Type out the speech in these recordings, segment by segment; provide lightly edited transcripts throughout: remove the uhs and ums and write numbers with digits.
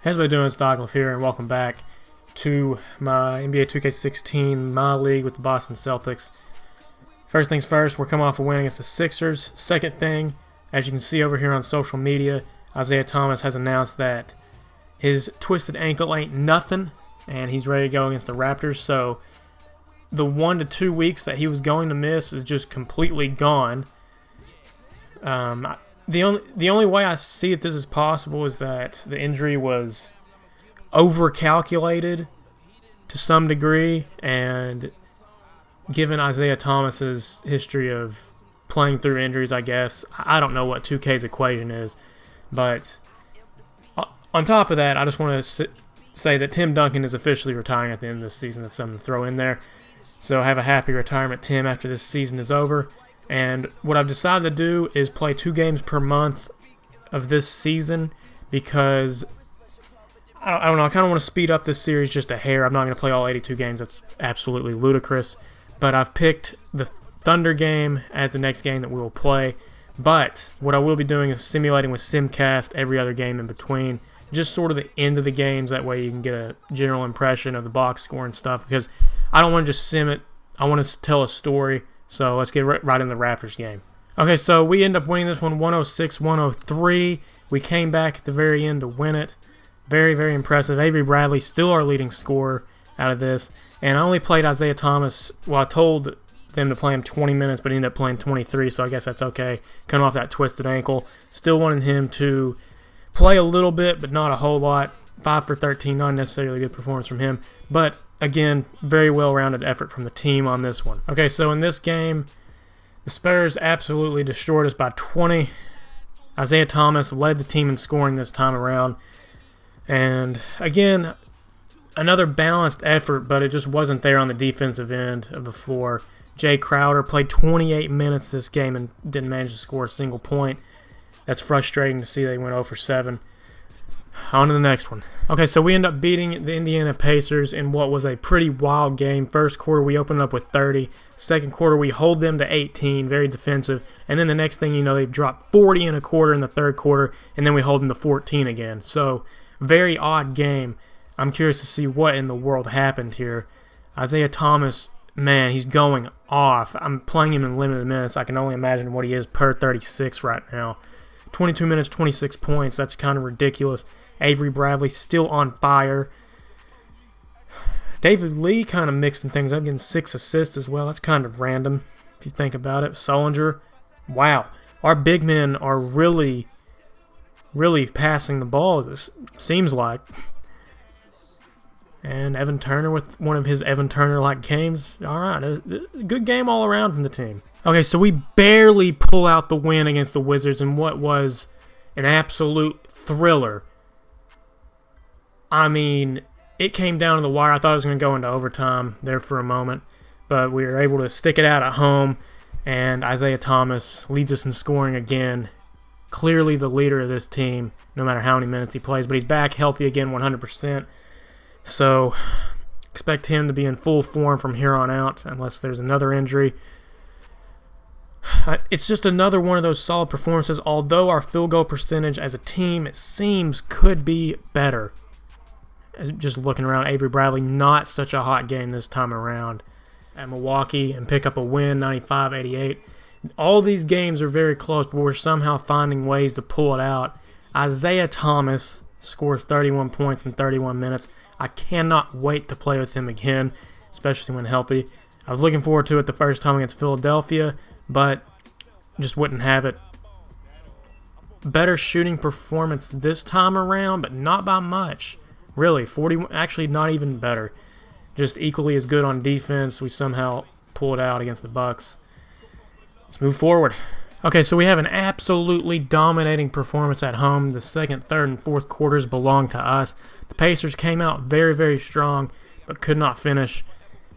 How's everybody doing? It's dyclif here, and welcome back to my NBA 2K16 My League with the Boston Celtics. First things first, we're coming off a win against the Sixers. Second thing, as you can see over here on social media, Isaiah Thomas has announced that his twisted ankle ain't nothing, and he's ready to go against the Raptors. So the 1 to 2 weeks that he was going to miss is just completely gone. The only way I see that this is possible is that the injury was overcalculated to some degree, and given Isaiah Thomas's history of playing through injuries, I guess, I don't know what 2K's equation is, but on top of that, I just want to say that Tim Duncan is officially retiring at the end of this season. That's something to throw in there. So have a happy retirement, Tim, after this season is over. And what I've decided to do is play 2 games per month of this season because, I don't know, I kind of want to speed up this series just a hair. I'm not going to play all 82 games. That's absolutely ludicrous. But I've picked the Thunder game as the next game that we will play. But what I will be doing is simulating with SimCast every other game in between. Just sort of the end of the games. That way you can get a general impression of the box score and stuff. Because I don't want to just sim it. I want to tell a story. So let's get right in the Raptors game. Okay, so we end up winning this one 106-103. We came back at the very end to win it. Very, very impressive. Avery Bradley still our leading scorer out of this. And I only played Isaiah Thomas. Well, I told them to play him 20 minutes, but he ended up playing 23, so I guess that's okay. Coming off that twisted ankle. Still wanted him to play a little bit, but not a whole lot. 5 for 13, not necessarily a good performance from him. But again, very well-rounded effort from the team on this one. Okay, so in this game, the Spurs absolutely destroyed us by 20. Isaiah Thomas led the team in scoring this time around. And again, another balanced effort, but it just wasn't there on the defensive end of the floor. Jay Crowder played 28 minutes this game and didn't manage to score a single point. That's frustrating to see. They went 0 for 7. On to the next one. Okay, so we end up beating the Indiana Pacers in what was a pretty wild game. First quarter, we opened up with 30. Second quarter, we hold them to 18, very defensive. And then the next thing you know, they dropped 40 in a quarter in the third quarter, and then we hold them to 14 again. So, very odd game. I'm curious to see what in the world happened here. Isaiah Thomas, man, he's going off. I'm playing him in limited minutes. I can only imagine what he is per 36 right now. 22 minutes, 26 points. That's kind of ridiculous. Avery Bradley still on fire. David Lee kind of mixing things up, getting 6 assists as well. That's kind of random if you think about it. Solinger, wow. Our big men are really passing the ball, this seems like. And Evan Turner with one of his Evan Turner-like games. All right, a good game all around from the team. Okay, so we barely pull out the win against the Wizards in what was an absolute thriller. I mean, it came down to the wire. I thought it was going to go into overtime there for a moment, but we were able to stick it out at home, and Isaiah Thomas leads us in scoring again. Clearly the leader of this team, no matter how many minutes he plays, but he's back healthy again 100%. So expect him to be in full form from here on out unless there's another injury. It's just another one of those solid performances, although our field goal percentage as a team, it seems, could be better. Just looking around, Avery Bradley, not such a hot game this time around at Milwaukee and pick up a win, 95-88. All these games are very close, but we're somehow finding ways to pull it out. Isaiah Thomas scores 31 points in 31 minutes. I cannot wait to play with him again, especially when healthy. I was looking forward to it the first time against Philadelphia, but just wouldn't have it. Better shooting performance this time around, but not by much. Really, 40, actually not even better. Just equally as good on defense. We somehow pull it out against the Bucks. Let's move forward. Okay, so we have an absolutely dominating performance at home. The second, third, and fourth quarters belong to us. The Pacers came out very, very strong, but could not finish.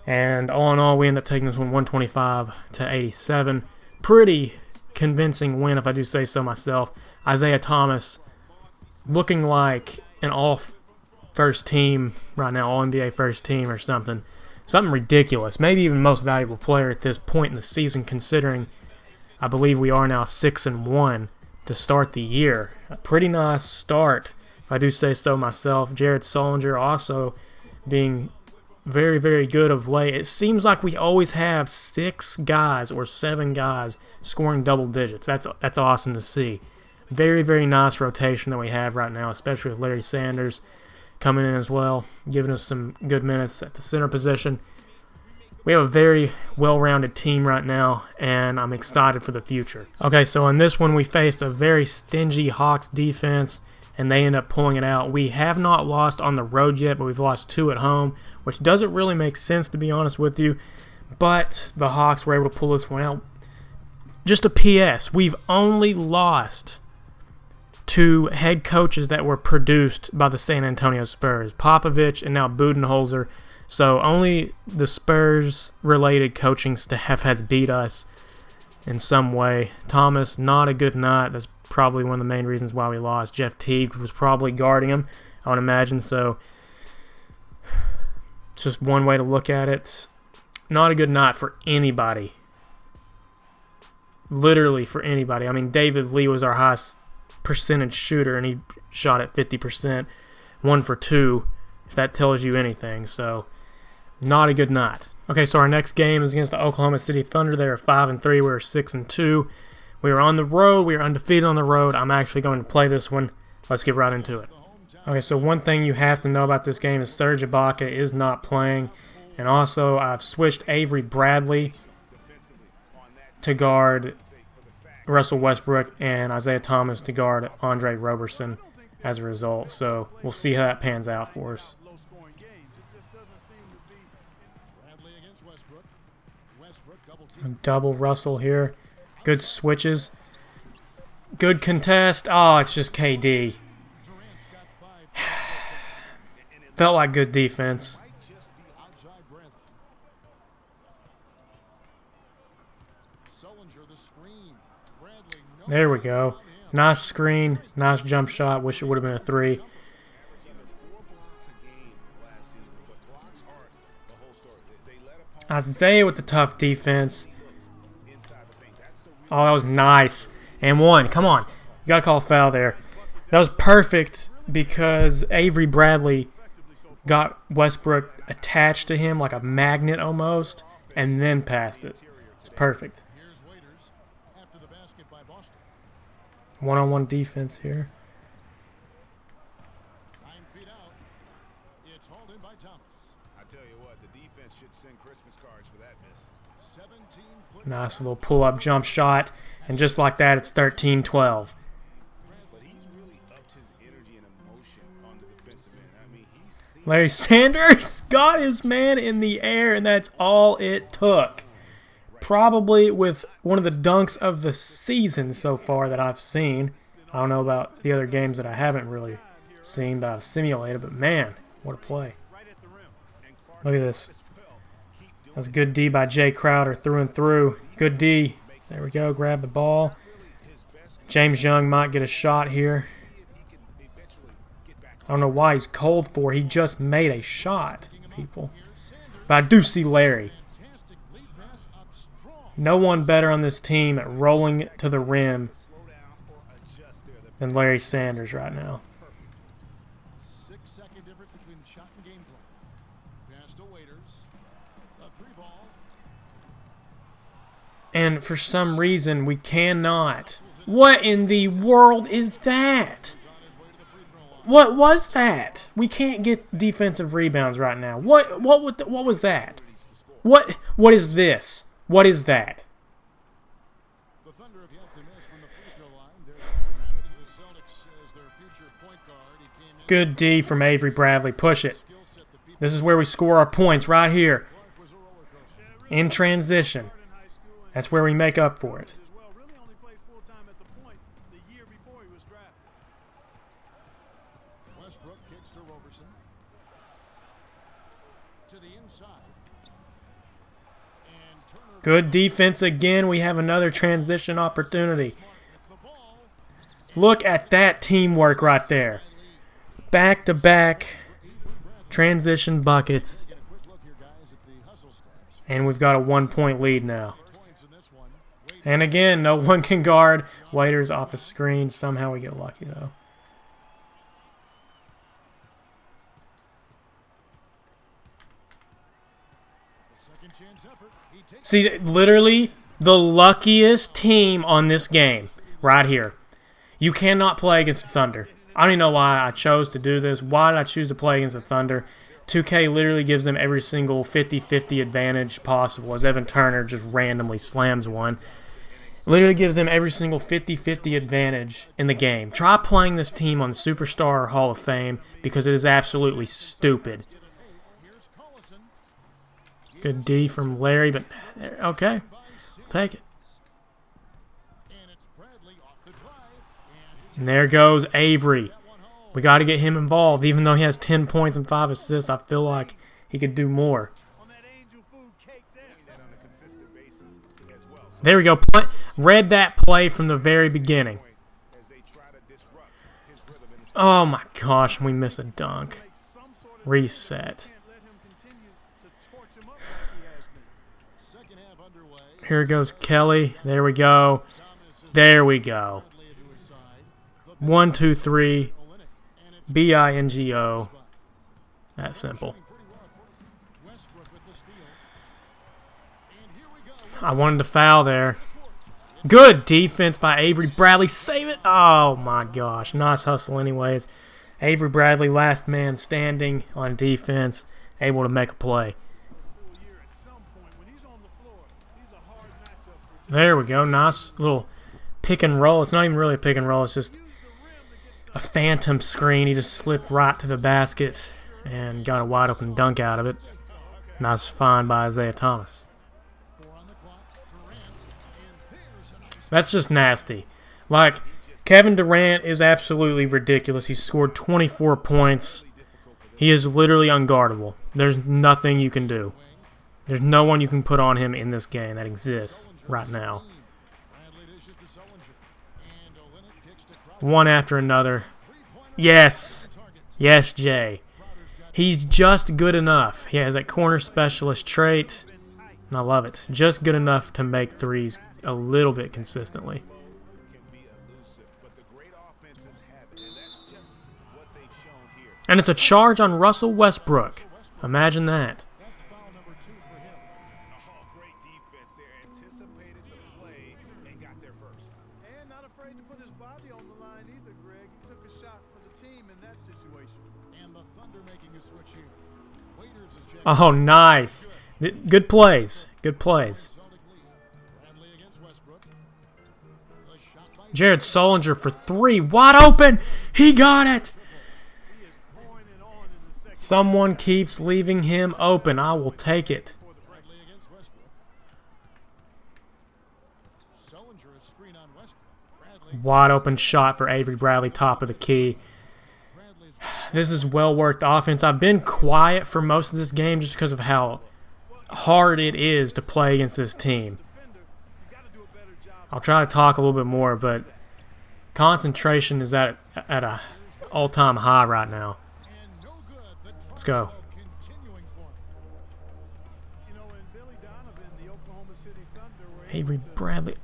And all in all, we end up taking this one 125-87. Pretty convincing win, if I do say so myself. Isaiah Thomas looking like an all-first team right now, all-NBA first team or something. Something ridiculous. Maybe even most valuable player at this point in the season, considering I believe we are now 6-1 to start the year. A pretty nice start I do say so myself. Jared Solinger also being very, very good of late. It seems like we always have 6 guys or 7 guys scoring double digits. That's awesome to see. Very, very nice rotation that we have right now, especially with Larry Sanders coming in as well, giving us some good minutes at the center position. We have a very well-rounded team right now, and I'm excited for the future. Okay, so in this one, we faced a very stingy Hawks defense, and they end up pulling it out. We have not lost on the road yet, but we've lost 2 at home, which doesn't really make sense, to be honest with you. But the Hawks were able to pull this one out. Just a PS, we've only lost to head coaches that were produced by the San Antonio Spurs, Popovich and now Budenholzer. So only the Spurs-related coaching staff has beat us in some way. Thomas, not a good night. That's probably one of the main reasons why we lost. Jeff Teague was probably guarding him, I would imagine. So it's just one way to look at it. Not a good night for anybody. Literally for anybody. I mean, David Lee was our highest percentage shooter, and he shot at 50%. 1 for 2, if that tells you anything. So not a good night. Okay, so our next game is against the Oklahoma City Thunder. They are 5-3. We are 6-2. We are on the road. We are undefeated on the road. I'm actually going to play this one. Let's get right into it. Okay, so one thing you have to know about this game is Serge Ibaka is not playing. And also, I've switched Avery Bradley to guard Russell Westbrook and Isaiah Thomas to guard Andre Roberson as a result. So we'll see how that pans out for us. Double Russell here. Good switches. Good contest. Oh, it's just KD. Felt like good defense. There we go. Nice screen. Nice jump shot. Wish it would have been a 3. Isaiah with the tough defense. Oh, that was nice. And 1. Come on. You got to call a foul there. That was perfect because Avery Bradley got Westbrook attached to him like a magnet almost and then passed it. It's perfect. One-on-one defense here. Nice little pull-up jump shot. And just like that, it's 13-12. Larry Sanders got his man in the air, and that's all it took. Probably with one of the dunks of the season so far that I've seen. I don't know about the other games that I haven't really seen, but I've simulated. But man, what a play. Look at this. That was a good D by Jay Crowder through and through. Good D. There we go. Grab the ball. James Young might get a shot here. I don't know why he's cold for. He just made a shot, people. But I do see Larry. No one better on this team at rolling to the rim than Larry Sanders right now. And for some reason, we cannot. What in the world is that? What was that? We can't get defensive rebounds right now. What was that? What is this? What is that? Good D from Avery Bradley. Push it. This is where we score our points, right here. In transition. That's where we make up for it. Good defense again. We have another transition opportunity. Look at that teamwork right there. Back-to-back transition buckets. And we've got a 1-point lead now. And again, no one can guard. Waiters off a screen. Somehow we get lucky, though. See, literally the luckiest team on this game right here. You cannot play against the Thunder. I don't even know why I chose to do this. Why did I choose to play against the Thunder? 2K literally gives them every single 50-50 advantage possible as Evan Turner just randomly slams one. Literally gives them every single 50-50 advantage in the game. Try playing this team on Superstar or Hall of Fame because it is absolutely stupid. Good D from Larry, but okay. Take it. And there goes Avery. We got to get him involved. Even though he has 10 points and 5 assists, I feel like he could do more. There we go. Read that play from the very beginning. Oh my gosh, we missed a dunk. Reset. Here goes Kelly. There we go. There we go. 1, 2, 3. B-I-N-G-O. That simple. I wanted to foul there. Good defense by Avery Bradley. Save it. Oh, my gosh. Nice hustle anyways. Avery Bradley, last man standing on defense, able to make a play. There we go. Nice little pick and roll. It's not even really a pick and roll. It's just a phantom screen. He just slipped right to the basket and got a wide open dunk out of it. Nice find by Isaiah Thomas. That's just nasty. Like, Kevin Durant is absolutely ridiculous. He scored 24 points. He is literally unguardable. There's nothing you can do. There's no one you can put on him in this game that exists right now. One after another. Yes. Yes, Jay. He's just good enough. He has that corner specialist trait, and I love it. Just good enough to make threes a little bit consistently. And it's a charge on Russell Westbrook. Imagine that. Oh, nice. Good plays. Good plays. Jared Solinger for 3. Wide open. He got it. Someone keeps leaving him open. I will take it. Wide open shot for Avery Bradley, top of the key. This is well-worked offense. I've been quiet for most of this game just because of how hard it is to play against this team. I'll try to talk a little bit more, but concentration is at an all-time high right now. Let's go. Avery Bradley.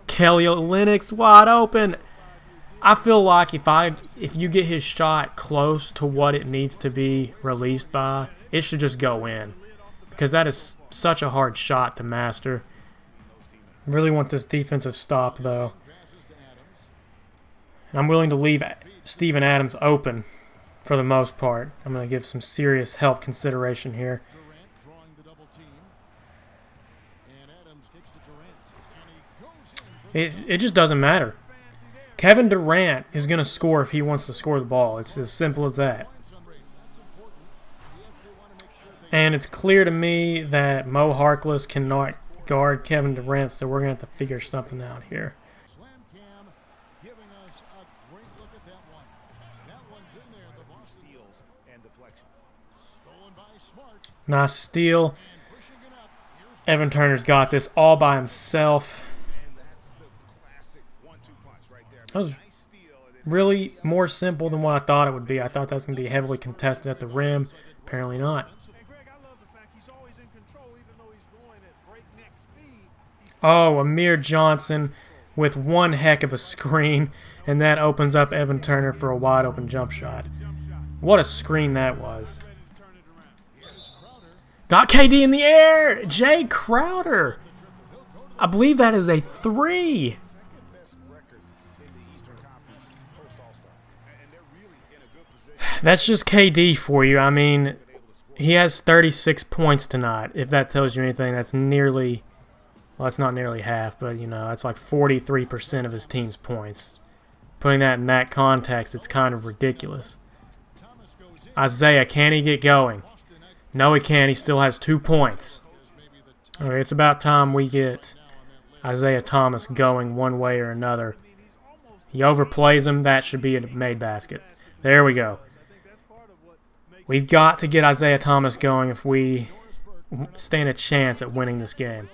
Kelly Olynyk wide open. I feel like if you get his shot close to what it needs to be released by, it should just go in. Because that is such a hard shot to master. Really want this defensive stop, though. I'm willing to leave Steven Adams open for the most part. I'm going to give some serious help consideration here. It just doesn't matter. Kevin Durant is going to score if he wants to score the ball. It's as simple as that. And it's clear to me that Mo Harkless cannot guard Kevin Durant, so we're going to have to figure something out here. Nice steal. Evan Turner's got this all by himself. That was really more simple than what I thought it would be. I thought that was going to be heavily contested at the rim. Apparently not. Oh, Amir Johnson with one heck of a screen, and that opens up Evan Turner for a wide-open jump shot. What a screen that was. Got KD in the air. Jay Crowder. I believe that is a 3. That's just KD for you. I mean, he has 36 points tonight. If that tells you anything, that's nearly, well, it's not nearly half, but, you know, that's like 43% of his team's points. Putting that in that context, it's kind of ridiculous. Isaiah, can he get going? No, he can't. He still has 2 points. Okay, it's about time we get Isaiah Thomas going one way or another. He overplays him. That should be a made basket. There we go. We've got to get Isaiah Thomas going if we stand a chance at winning this game.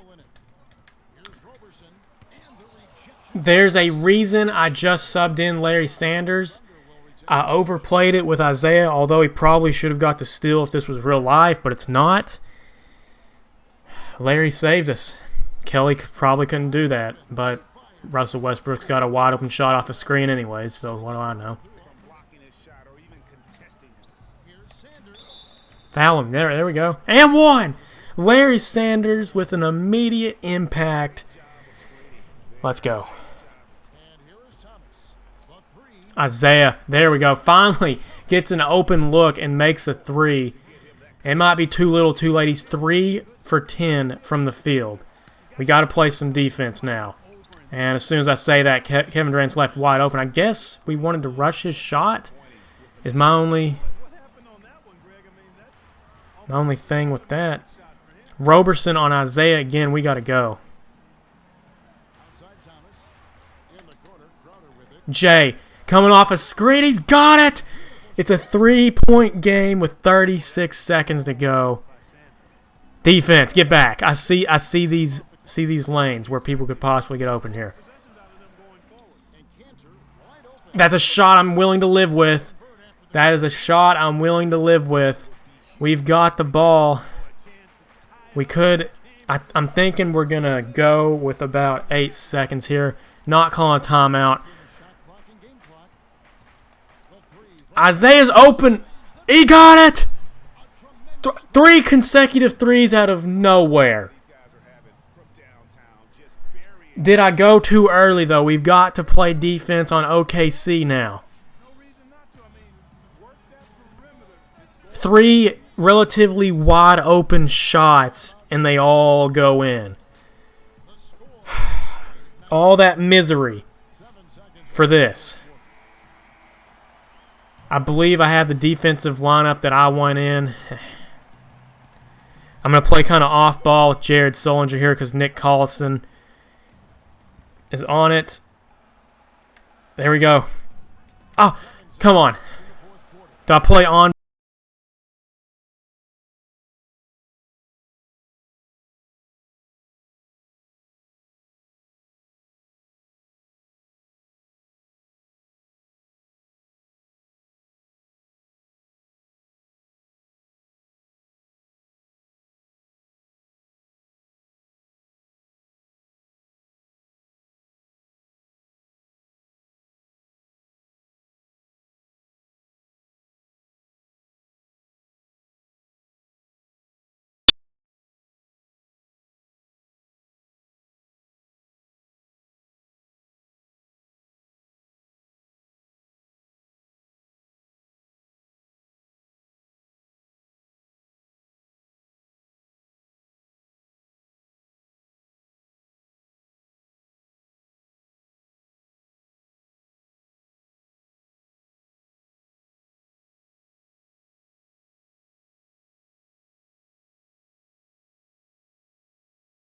There's a reason I just subbed in Larry Sanders. I overplayed it with Isaiah, although he probably should have got the steal if this was real life, but it's not. Larry saved us. Kelly probably couldn't do that, but Russell Westbrook's got a wide open shot off a screen anyways, so what do I know? Foul him. There we go. And 1! Larry Sanders with an immediate impact. Let's go. Isaiah, there we go. Finally gets an open look and makes a 3. It might be too little, too late. He's 3 for 10 from the field. We got to play some defense now. And as soon as I say that, Kevin Durant's left wide open. I guess we wanted to rush his shot. Is my only thing with that. Roberson on Isaiah again. We got to go. Jay. Coming off a screen, he's got it! It's a 3-point game with 36 seconds to go. Defense, get back. I see these lanes where people could possibly get open here. That's a shot I'm willing to live with. That is a shot I'm willing to live with. We've got the ball. We could... I'm thinking we're going to go with about 8 seconds here. Not calling a timeout. Isaiah's open. He got it! 3 consecutive threes out of nowhere. Did I go too early, though? We've got to play defense on OKC now. 3 relatively wide open shots, and they all go in. All that misery for this. I believe I have the defensive lineup that I want in. I'm going to play kind of off-ball with Jared Solinger here because Nick Collison is on it. There we go. Oh, come on. Do I play on?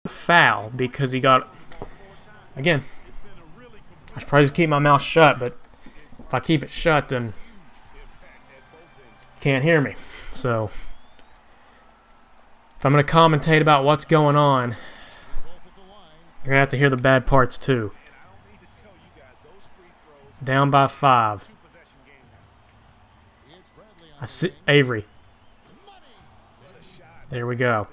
Foul because he got, again, I should probably just keep my mouth shut, but if I keep it shut, then you can't hear me. So if I'm going to commentate about what's going on, you're going to have to hear the bad parts too. Down by 5. I see Avery. There we go.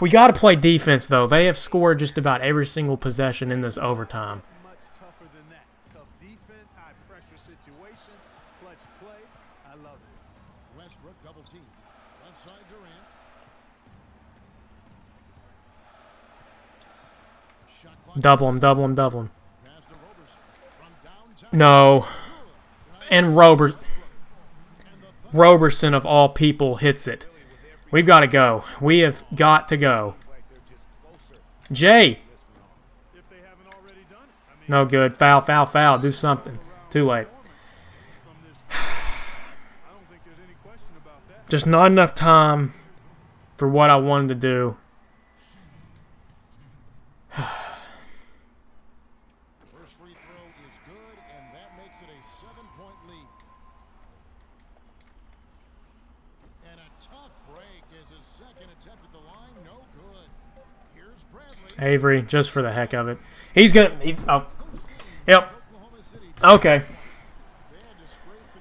We got to play defense, though. They have scored just about every single possession in this overtime. Double him, double him, double him. No. And Roberson, of all people, hits it. We've got to go. We have got to go. Jay. No good. Foul, foul, foul. Do something. Too late. Just not enough time for what I wanted to do. First free throw is good, and that makes it a 7-point lead. And a tough break as his second attempt at the line, no good. Here's Bradley. Avery, just for the heck of it. He's going to... Oh. Yep. Okay.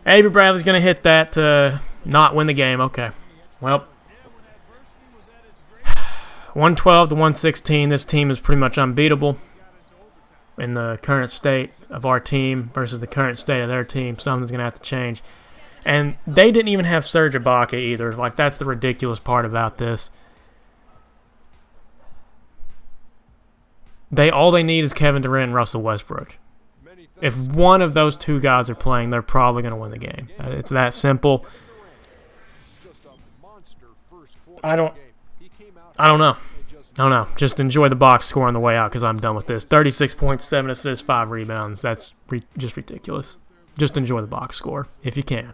Avery Bradley's going to hit that to not win the game. Okay. Well, 112 to 116. This team is pretty much unbeatable in the current state of our team versus the current state of their team. Something's going to have to change. And they didn't even have Serge Ibaka either. Like, that's the ridiculous part about this. All they need is Kevin Durant and Russell Westbrook. If one of those two guys are playing, they're probably going to win the game. It's that simple. I don't know. I don't know. Just enjoy the box score on the way out because I'm done with this. 36 points, 7 assists, 5 rebounds. That's just ridiculous. Just enjoy the box score if you can.